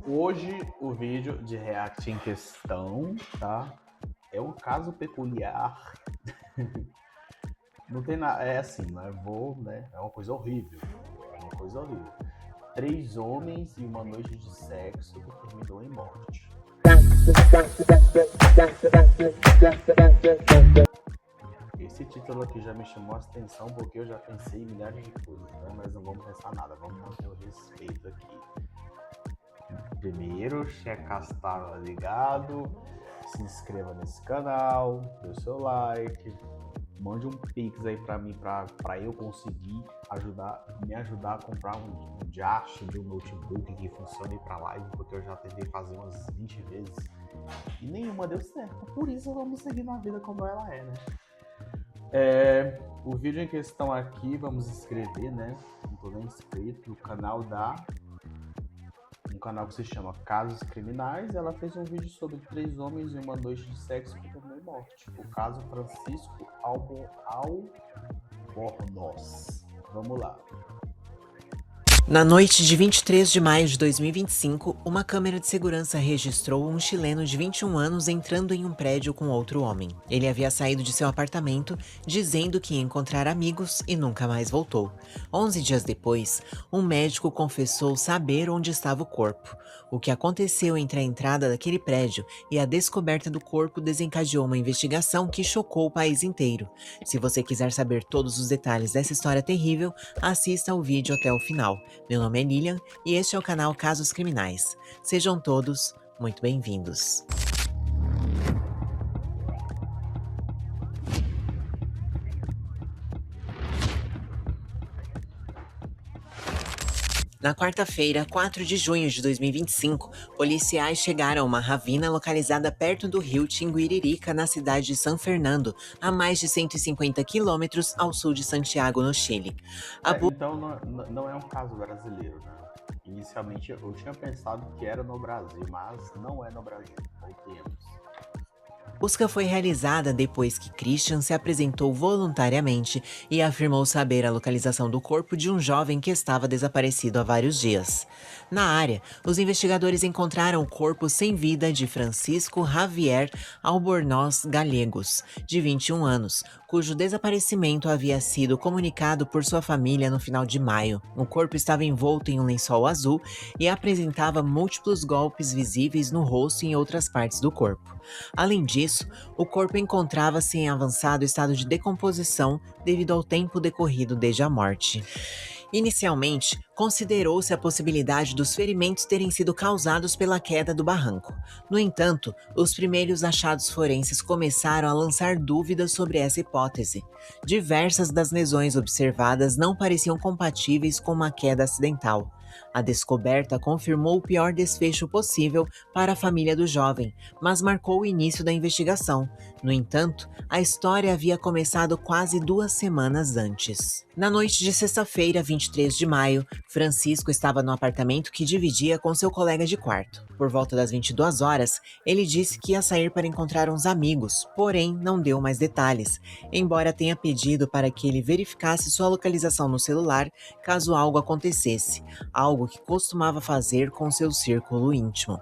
Hoje o vídeo de react em questão, tá? É um caso peculiar. Não tem nada, é assim, mas né? É uma coisa horrível. É uma coisa horrível. 3 homens e uma noite de sexo que terminou em morte. Esse título aqui já me chamou a atenção porque eu já pensei em milhares de coisas, né? Mas não vamos pensar nada, vamos manter o respeito aqui. Primeiro, checar se tá ligado, se inscreva nesse canal, dê o seu like, mande um pix aí pra mim, pra eu conseguir me ajudar a comprar um diacho de um notebook que funcione pra live, porque eu já tentei fazer umas 20 vezes e nenhuma deu certo. Por isso vamos seguir na vida como ela é, né? O vídeo em questão aqui, vamos inscrever, né? Não tô nem inscrito, no canal um canal que se chama Casos Criminais. Ela fez um vídeo sobre 3 homens e uma noite de sexo que terminou em morte. O caso Francisco Albornoz. Vamos lá. Na noite de 23 de maio de 2025, uma câmera de segurança registrou um chileno de 21 anos entrando em um prédio com outro homem. Ele havia saído de seu apartamento, dizendo que ia encontrar amigos e nunca mais voltou. 11 dias depois, um médico confessou saber onde estava o corpo. O que aconteceu entre a entrada daquele prédio e a descoberta do corpo desencadeou uma investigação que chocou o país inteiro. Se você quiser saber todos os detalhes dessa história terrível, assista o vídeo até o final. Meu nome é Lilian e este é o canal Casos Criminais. Sejam todos muito bem-vindos. Na quarta-feira, 4 de junho de 2025, policiais chegaram a uma ravina localizada perto do rio Tinguiririca, na cidade de San Fernando, a mais de 150 quilômetros ao sul de Santiago, no Chile. Então não é um caso brasileiro, né? Inicialmente eu tinha pensado que era no Brasil, mas não é no Brasil. Voltemos. Busca foi realizada depois que Christian se apresentou voluntariamente e afirmou saber a localização do corpo de um jovem que estava desaparecido há vários dias. Na área, os investigadores encontraram o corpo sem vida de Francisco Javier Albornoz Gallegos, de 21 anos, cujo desaparecimento havia sido comunicado por sua família no final de maio. O corpo estava envolto em um lençol azul e apresentava múltiplos golpes visíveis no rosto e em outras partes do corpo. Além disso, o corpo encontrava-se em avançado estado de decomposição devido ao tempo decorrido desde a morte. Inicialmente, considerou-se a possibilidade dos ferimentos terem sido causados pela queda do barranco. No entanto, os primeiros achados forenses começaram a lançar dúvidas sobre essa hipótese. Diversas das lesões observadas não pareciam compatíveis com uma queda acidental. A descoberta confirmou o pior desfecho possível para a família do jovem, mas marcou o início da investigação. No entanto, a história havia começado quase 2 semanas antes. Na noite de sexta-feira, 23 de maio, Francisco estava no apartamento que dividia com seu colega de quarto. Por volta das 22 horas, ele disse que ia sair para encontrar uns amigos, porém não deu mais detalhes, embora tenha pedido para que ele verificasse sua localização no celular caso algo acontecesse, algo que costumava fazer com seu círculo íntimo.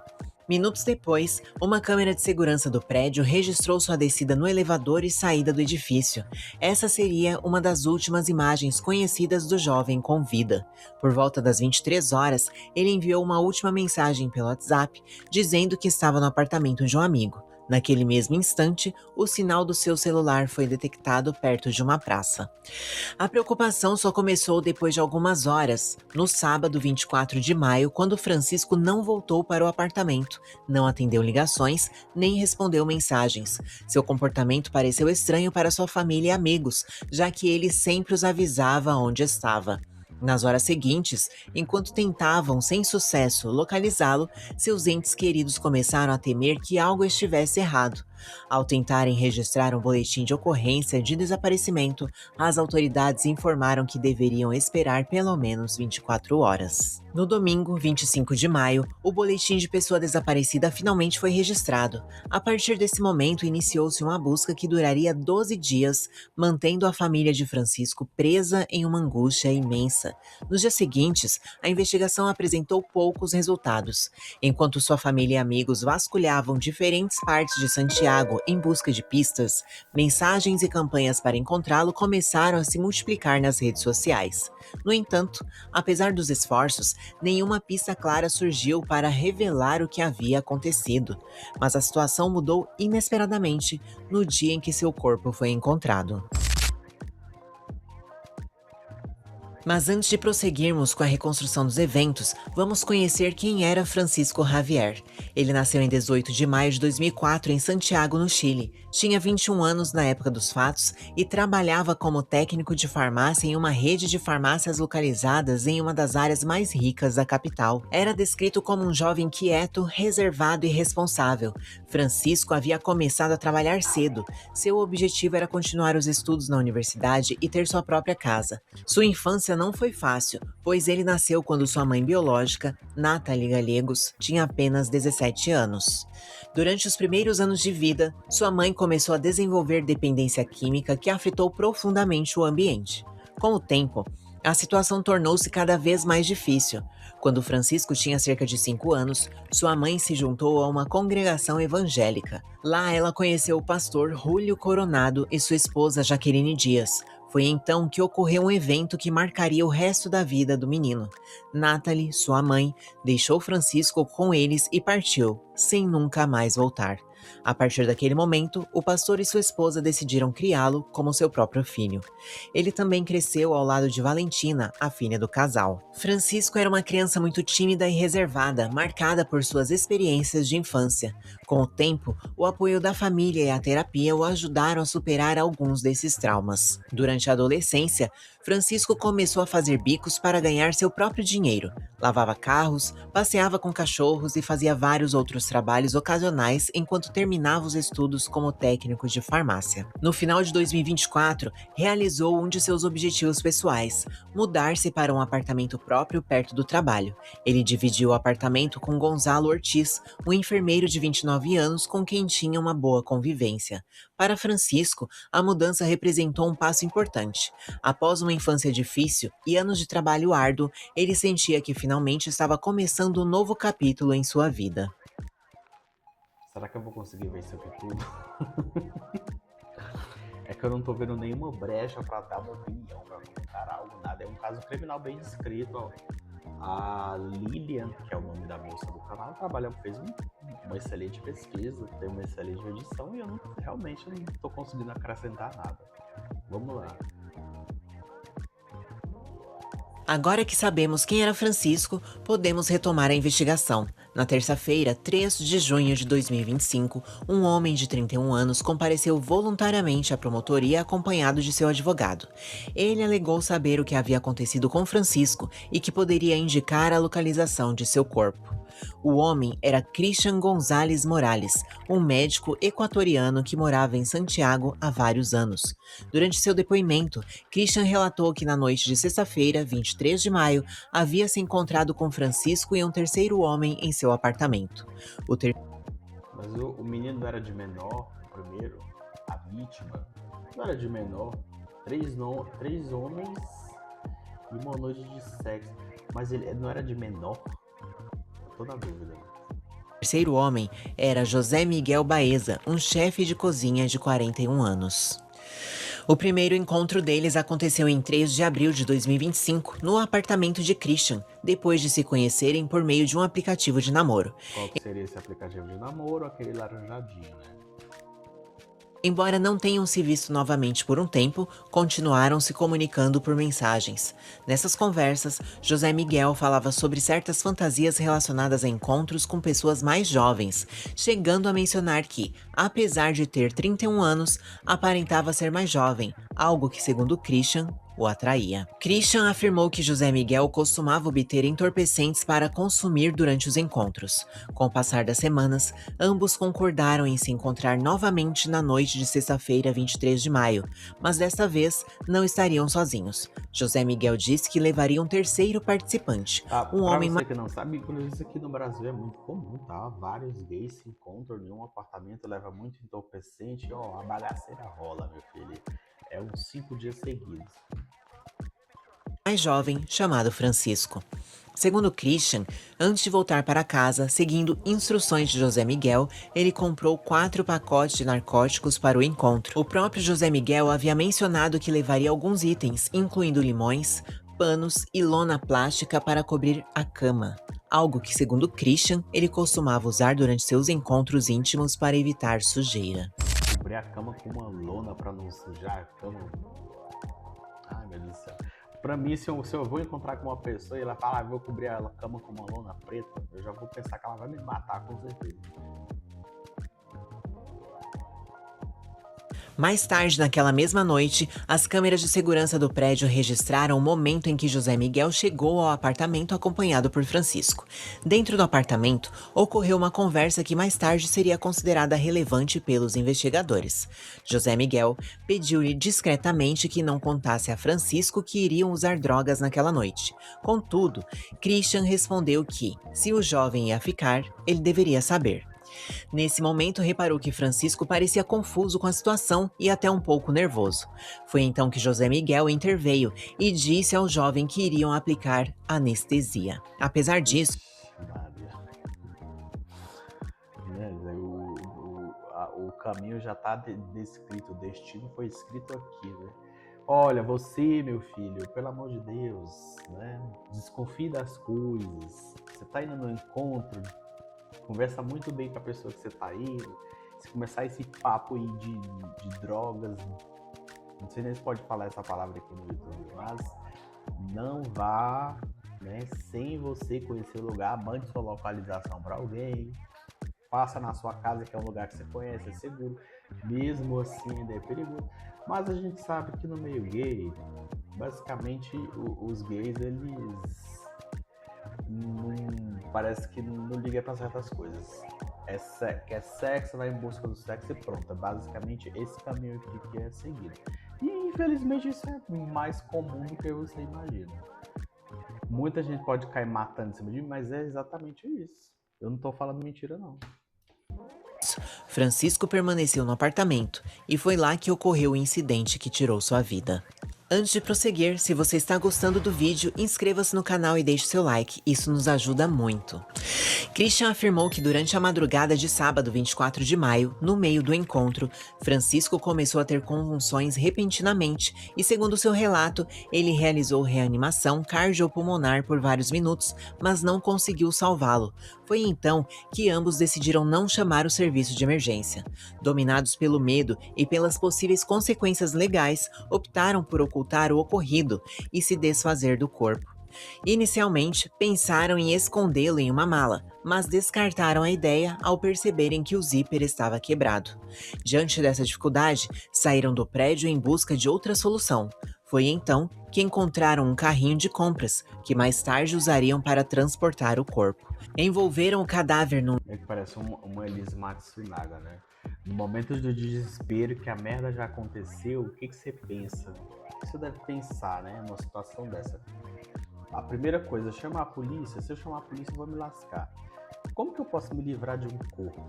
Minutos depois, uma câmera de segurança do prédio registrou sua descida no elevador e saída do edifício. Essa seria uma das últimas imagens conhecidas do jovem com vida. Por volta das 23 horas, ele enviou uma última mensagem pelo WhatsApp, dizendo que estava no apartamento de um amigo. Naquele mesmo instante, o sinal do seu celular foi detectado perto de uma praça. A preocupação só começou depois de algumas horas, no sábado 24 de maio, quando Francisco não voltou para o apartamento, não atendeu ligações, nem respondeu mensagens. Seu comportamento pareceu estranho para sua família e amigos, já que ele sempre os avisava onde estava. Nas horas seguintes, enquanto tentavam, sem sucesso, localizá-lo, seus entes queridos começaram a temer que algo estivesse errado. Ao tentarem registrar um boletim de ocorrência de desaparecimento, as autoridades informaram que deveriam esperar pelo menos 24 horas. No domingo, 25 de maio, o boletim de pessoa desaparecida finalmente foi registrado. A partir desse momento, iniciou-se uma busca que duraria 12 dias, mantendo a família de Francisco presa em uma angústia imensa. Nos dias seguintes, a investigação apresentou poucos resultados. Enquanto sua família e amigos vasculhavam diferentes partes de Santiago em busca de pistas, mensagens e campanhas para encontrá-lo começaram a se multiplicar nas redes sociais. No entanto, apesar dos esforços, nenhuma pista clara surgiu para revelar o que havia acontecido. Mas a situação mudou inesperadamente no dia em que seu corpo foi encontrado. Mas antes de prosseguirmos com a reconstrução dos eventos, vamos conhecer quem era Francisco Javier. Ele nasceu em 18 de maio de 2004 em Santiago, no Chile. Tinha 21 anos na época dos fatos e trabalhava como técnico de farmácia em uma rede de farmácias localizadas em uma das áreas mais ricas da capital. Era descrito como um jovem quieto, reservado e responsável. Francisco havia começado a trabalhar cedo. Seu objetivo era continuar os estudos na universidade e ter sua própria casa. Sua infância não foi fácil, pois ele nasceu quando sua mãe biológica, Nathalie Gallegos, tinha apenas 17 anos. Durante os primeiros anos de vida, sua mãe começou a desenvolver dependência química que afetou profundamente o ambiente. Com o tempo, a situação tornou-se cada vez mais difícil. Quando Francisco tinha cerca de 5 anos, sua mãe se juntou a uma congregação evangélica. Lá ela conheceu o pastor Júlio Coronado e sua esposa Jaqueline Dias. Foi então que ocorreu um evento que marcaria o resto da vida do menino. Nathalie, sua mãe, deixou Francisco com eles e partiu, sem nunca mais voltar. A partir daquele momento, o pastor e sua esposa decidiram criá-lo como seu próprio filho. Ele também cresceu ao lado de Valentina, a filha do casal. Francisco era uma criança muito tímida e reservada, marcada por suas experiências de infância. Com o tempo, o apoio da família e a terapia o ajudaram a superar alguns desses traumas. Durante a adolescência, Francisco começou a fazer bicos para ganhar seu próprio dinheiro. Lavava carros, passeava com cachorros e fazia vários outros trabalhos ocasionais enquanto terminava os estudos como técnico de farmácia. No final de 2024, realizou um de seus objetivos pessoais, mudar-se para um apartamento próprio perto do trabalho. Ele dividiu o apartamento com Gonzalo Ortiz, um enfermeiro de 29 anos com quem tinha uma boa convivência. Para Francisco, a mudança representou um passo importante. Após uma infância difícil e anos de trabalho árduo, ele sentia que finalmente estava começando um novo capítulo em sua vida. Será que eu vou conseguir vencer aqui tudo? É que eu não tô vendo nenhuma brecha pra dar uma opinião, pra comentar algo, nada. É um caso criminal bem descrito, ó. A Lilian, que é o nome da moça do canal, fez uma excelente pesquisa, tem uma excelente edição e eu realmente não tô conseguindo acrescentar nada. Vamos lá. Agora que sabemos quem era Francisco, podemos retomar a investigação. Na terça-feira, 3 de junho de 2025, um homem de 31 anos compareceu voluntariamente à promotoria acompanhado de seu advogado. Ele alegou saber o que havia acontecido com Francisco e que poderia indicar a localização de seu corpo. O homem era Christian González Morales, um médico equatoriano que morava em Santiago há vários anos. Durante seu depoimento, Christian relatou que na noite de sexta-feira, 23 de maio, havia se encontrado com Francisco e um terceiro homem em seu apartamento. Mas o menino não era de menor, o primeiro, a vítima, não era de menor, três homens e uma noite de sexo, mas ele não era de menor? Tô na dúvida. O terceiro homem era José Miguel Baeza, um chefe de cozinha de 41 anos. O primeiro encontro deles aconteceu em 3 de abril de 2025, no apartamento de Christian, depois de se conhecerem por meio de um aplicativo de namoro. Qual que seria esse aplicativo de namoro? Aquele laranjadinho, né? Embora não tenham se visto novamente por um tempo, continuaram se comunicando por mensagens. Nessas conversas, José Miguel falava sobre certas fantasias relacionadas a encontros com pessoas mais jovens, chegando a mencionar que, apesar de ter 31 anos, aparentava ser mais jovem, algo que, segundo Christian, o atraía. Christian afirmou que José Miguel costumava obter entorpecentes para consumir durante os encontros. Com o passar das semanas, ambos concordaram em se encontrar novamente na noite de sexta-feira, 23 de maio, mas desta vez não estariam sozinhos. José Miguel disse que levaria um terceiro participante, Tá, um pra homem você que não sabe, inclusive isso aqui no Brasil é muito comum, tá? Vários gays se encontram em um apartamento, leva muito entorpecente, ó, a bagaceira rola, meu filho. É uns 5 dias seguidos. mais jovem chamado Francisco. Segundo Christian, antes de voltar para casa, seguindo instruções de José Miguel, ele comprou 4 pacotes de narcóticos para o encontro. O próprio José Miguel havia mencionado que levaria alguns itens, incluindo limões, panos e lona plástica para cobrir a cama. Algo que, segundo Christian, ele costumava usar durante seus encontros íntimos para evitar sujeira. Cobrir a cama com uma lona pra não sujar a cama. Ai, meu Deus do céu. Pra mim, se eu vou encontrar com uma pessoa e ela fala, vou cobrir a cama com uma lona preta, eu já vou pensar que ela vai me matar, com certeza. Mais tarde naquela mesma noite, as câmeras de segurança do prédio registraram o momento em que José Miguel chegou ao apartamento acompanhado por Francisco. Dentro do apartamento, ocorreu uma conversa que mais tarde seria considerada relevante pelos investigadores. José Miguel pediu-lhe discretamente que não contasse a Francisco que iriam usar drogas naquela noite. Contudo, Christian respondeu que, se o jovem ia ficar, ele deveria saber. Nesse momento, reparou que Francisco parecia confuso com a situação e até um pouco nervoso. Foi então que José Miguel interveio e disse ao jovem que iriam aplicar anestesia. Apesar disso, Maria. Né, o caminho já está descrito, o destino foi escrito aqui, né? Olha, você, meu filho, pelo amor de Deus, né? Desconfie das coisas. Você está indo no encontro, conversa muito bem com a pessoa que você tá indo. Se começar esse papo aí de drogas, não sei nem se pode falar essa palavra aqui no YouTube, mas não vá, né, sem você conhecer o lugar, mande sua localização para alguém, faça na sua casa, que é um lugar que você conhece, é seguro. Mesmo assim ainda é perigoso. Mas a gente sabe que no meio gay, basicamente os gays, eles parece que não liga para certas coisas. Quer sexo, vai em busca do sexo e pronto. É basicamente esse caminho aqui que é seguido. E infelizmente isso é mais comum do que você imagina. Muita gente pode cair matando em cima de mim, mas é exatamente isso. Eu não tô falando mentira, não. Francisco permaneceu no apartamento e foi lá que ocorreu o incidente que tirou sua vida. Antes de prosseguir, se você está gostando do vídeo, inscreva-se no canal e deixe seu like, isso nos ajuda muito. Christian afirmou que durante a madrugada de sábado 24 de maio, no meio do encontro, Francisco começou a ter convulsões repentinamente e, segundo seu relato, ele realizou reanimação cardiopulmonar por vários minutos, mas não conseguiu salvá-lo. Foi então que ambos decidiram não chamar o serviço de emergência. Dominados pelo medo e pelas possíveis consequências legais, optaram por ocultar o ocorrido e se desfazer do corpo. Inicialmente, pensaram em escondê-lo em uma mala, mas descartaram a ideia ao perceberem que o zíper estava quebrado. Diante dessa dificuldade, saíram do prédio em busca de outra solução. Foi então que encontraram um carrinho de compras, que mais tarde usariam para transportar o corpo. Envolveram o cadáver num... É que parece uma Elise Matsunaga, né? No momento do desespero, que a merda já aconteceu, o que você pensa? O que você deve pensar, né? Numa situação dessa? A primeira coisa, chamar a polícia. Se eu chamar a polícia, eu vou me lascar. Como que eu posso me livrar de um corpo?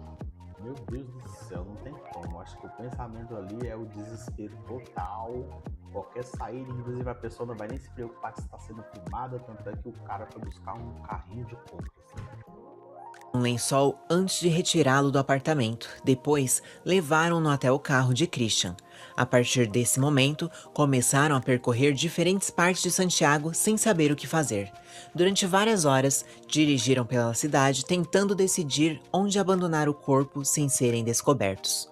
Meu Deus do céu, não tem como. Acho que o pensamento ali é o desespero total. Qualquer saída, inclusive a pessoa não vai nem se preocupar se está sendo filmada, tanto é que o cara foi buscar um carrinho de compras. um lençol antes de retirá-lo do apartamento. Depois, levaram-no até o carro de Christian. A partir desse momento, começaram a percorrer diferentes partes de Santiago sem saber o que fazer. Durante várias horas, dirigiram pela cidade tentando decidir onde abandonar o corpo sem serem descobertos.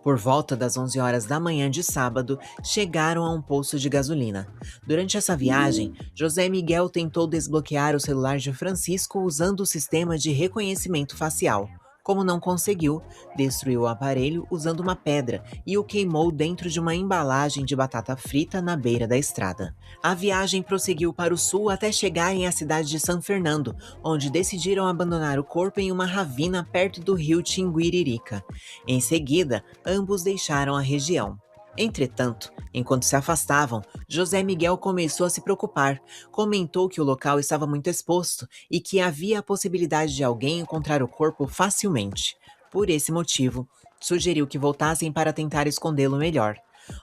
Por volta das 11 horas da manhã de sábado, chegaram a um posto de gasolina. Durante essa viagem, José Miguel tentou desbloquear o celular de Francisco usando o sistema de reconhecimento facial. Como não conseguiu, destruiu o aparelho usando uma pedra e o queimou dentro de uma embalagem de batata frita na beira da estrada. A viagem prosseguiu para o sul até chegarem à cidade de San Fernando, onde decidiram abandonar o corpo em uma ravina perto do rio Tinguiririca. Em seguida, ambos deixaram a região. Entretanto, enquanto se afastavam, José Miguel começou a se preocupar. Comentou que o local estava muito exposto e que havia a possibilidade de alguém encontrar o corpo facilmente. Por esse motivo, sugeriu que voltassem para tentar escondê-lo melhor.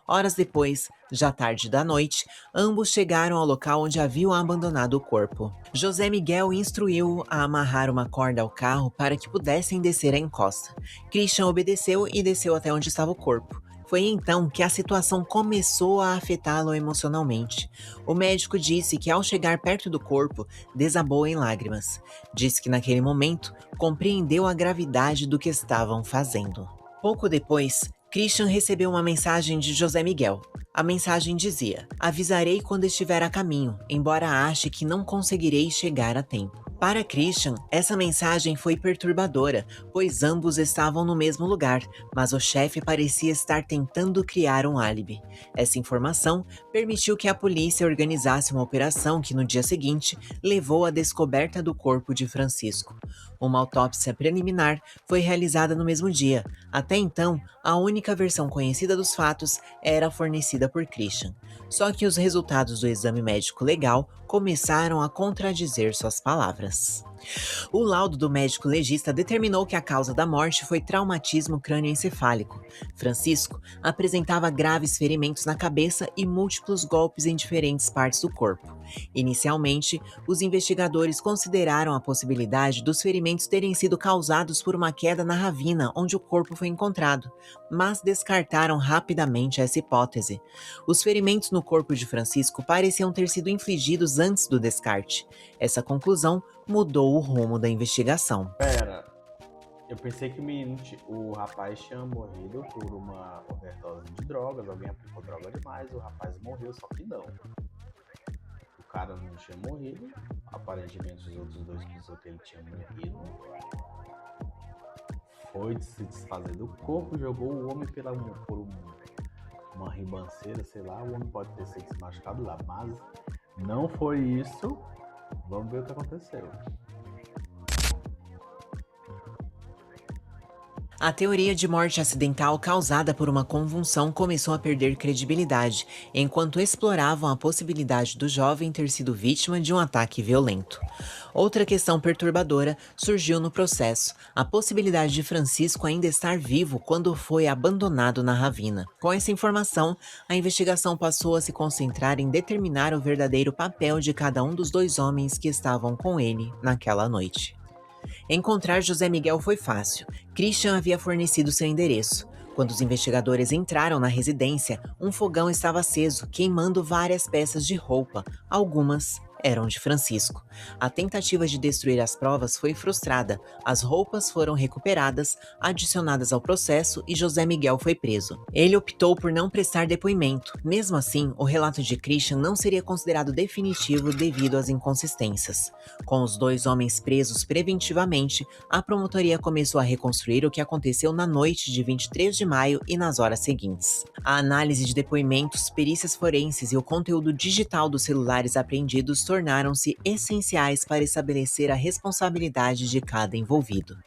Horas depois, já tarde da noite, ambos chegaram ao local onde haviam abandonado o corpo. José Miguel instruiu a amarrar uma corda ao carro para que pudessem descer a encosta. Christian obedeceu e desceu até onde estava o corpo. Foi então que a situação começou a afetá-lo emocionalmente. O médico disse que ao chegar perto do corpo, desabou em lágrimas. Disse que naquele momento compreendeu a gravidade do que estavam fazendo. Pouco depois, Christian recebeu uma mensagem de José Miguel. A mensagem dizia: "Avisarei quando estiver a caminho, embora ache que não conseguirei chegar a tempo." Para Christian, essa mensagem foi perturbadora, pois ambos estavam no mesmo lugar, mas o chefe parecia estar tentando criar um álibi. Essa informação permitiu que a polícia organizasse uma operação que no dia seguinte levou à descoberta do corpo de Francisco. Uma autópsia preliminar foi realizada no mesmo dia. Até então, a única versão conhecida dos fatos era fornecida por Christian. Só que os resultados do exame médico legal começaram a contradizer suas palavras. O laudo do médico legista determinou que a causa da morte foi traumatismo crânioencefálico. Francisco apresentava graves ferimentos na cabeça e múltiplos golpes em diferentes partes do corpo. Inicialmente, os investigadores consideraram a possibilidade dos ferimentos terem sido causados por uma queda na ravina onde o corpo foi encontrado, mas descartaram rapidamente essa hipótese. Os ferimentos no corpo de Francisco pareciam ter sido infligidos antes do descarte. Essa conclusão mudou o rumo da investigação. Pera, eu pensei que o rapaz tinha morrido por uma overdose de drogas, alguém aplicou droga demais, o rapaz morreu, só que não. O cara não tinha morrido, aparentemente os outros dois pensou que ele tinha morrido. Foi de se desfazer do corpo, jogou o homem por uma ribanceira, sei lá, o homem pode ter se machucado lá, mas não foi isso. Vamos ver o que aconteceu. A teoria de morte acidental causada por uma convulsão começou a perder credibilidade, enquanto exploravam a possibilidade do jovem ter sido vítima de um ataque violento. Outra questão perturbadora surgiu no processo: a possibilidade de Francisco ainda estar vivo quando foi abandonado na ravina. Com essa informação, a investigação passou a se concentrar em determinar o verdadeiro papel de cada um dos dois homens que estavam com ele naquela noite. Encontrar José Miguel foi fácil. Christian havia fornecido seu endereço. Quando os investigadores entraram na residência, um fogão estava aceso, queimando várias peças de roupa. Algumas eram de Francisco. A tentativa de destruir as provas foi frustrada. As roupas foram recuperadas, adicionadas ao processo e José Miguel foi preso. Ele optou por não prestar depoimento. Mesmo assim, o relato de Christian não seria considerado definitivo devido às inconsistências. Com os dois homens presos preventivamente, a promotoria começou a reconstruir o que aconteceu na noite de 23 de maio e nas horas seguintes. A análise de depoimentos, perícias forenses e o conteúdo digital dos celulares apreendidos tornaram-se essenciais para estabelecer a responsabilidade de cada envolvido.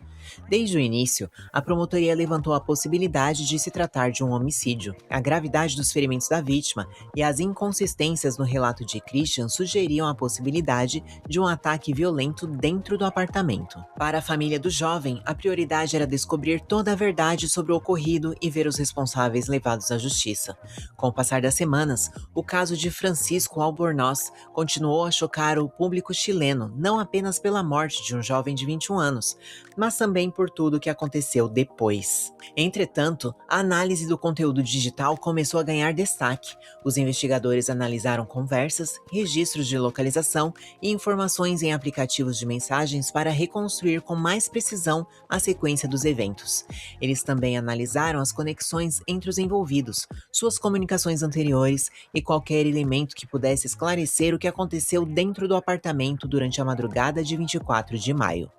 Desde o início, a promotoria levantou a possibilidade de se tratar de um homicídio. A gravidade dos ferimentos da vítima e as inconsistências no relato de Christian sugeriam a possibilidade de um ataque violento dentro do apartamento. Para a família do jovem, a prioridade era descobrir toda a verdade sobre o ocorrido e ver os responsáveis levados à justiça. Com o passar das semanas, o caso de Francisco Albornoz continuou a chocar o público chileno, não apenas pela morte de um jovem de 21 anos, mas também por tudo o que aconteceu depois. Entretanto, a análise do conteúdo digital começou a ganhar destaque. Os investigadores analisaram conversas, registros de localização e informações em aplicativos de mensagens para reconstruir com mais precisão a sequência dos eventos. Eles também analisaram as conexões entre os envolvidos, suas comunicações anteriores e qualquer elemento que pudesse esclarecer o que aconteceu dentro do apartamento durante a madrugada de 24 de maio.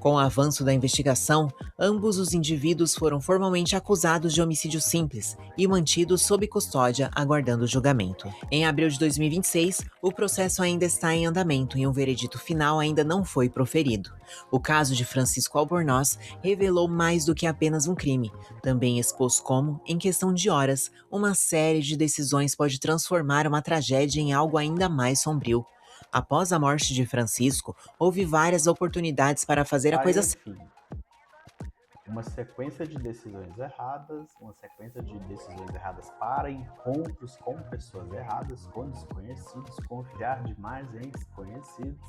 Com o avanço da investigação, ambos os indivíduos foram formalmente acusados de homicídio simples e mantidos sob custódia, aguardando o julgamento. Em abril de 2026, o processo ainda está em andamento e um veredito final ainda não foi proferido. O caso de Francisco Albornoz revelou mais do que apenas um crime, também expôs como, em questão de horas, uma série de decisões pode transformar uma tragédia em algo ainda mais sombrio. Após a morte de Francisco, houve várias oportunidades para fazer a Aí, coisa enfim, uma sequência de decisões erradas, para encontros com pessoas erradas, com desconhecidos, confiar demais em desconhecidos,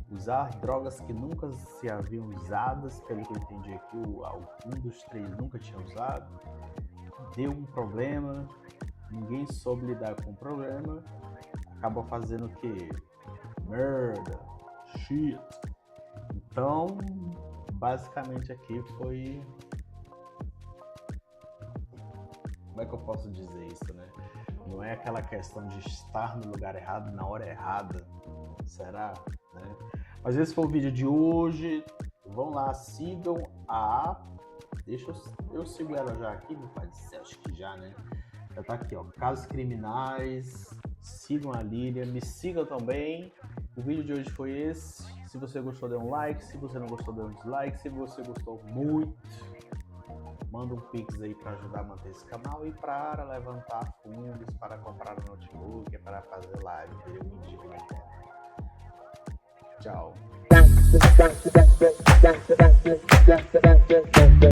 usar drogas que nunca se haviam usadas, pelo que eu entendi aqui, um dos três nunca tinha usado, deu um problema, ninguém soube lidar com o problema, acabou fazendo o quê? Merda, shit. Então, basicamente aqui foi... Como é que eu posso dizer isso, né? Não é aquela questão de estar no lugar errado na hora errada. Será? Né? Mas esse foi o vídeo de hoje. Vão lá, sigam a... Eu sigo ela já aqui, meu pai do céu, acho que já, né? Já tá aqui, ó. Casos Criminais. Sigam a Lilian, me sigam também. O vídeo de hoje foi esse. Se você gostou, dê um like. Se você não gostou, dê um dislike. Se você gostou muito, manda um pix aí para ajudar a manter esse canal e para levantar fundos para comprar um notebook, para fazer live. Eu me digo na internet. Tchau.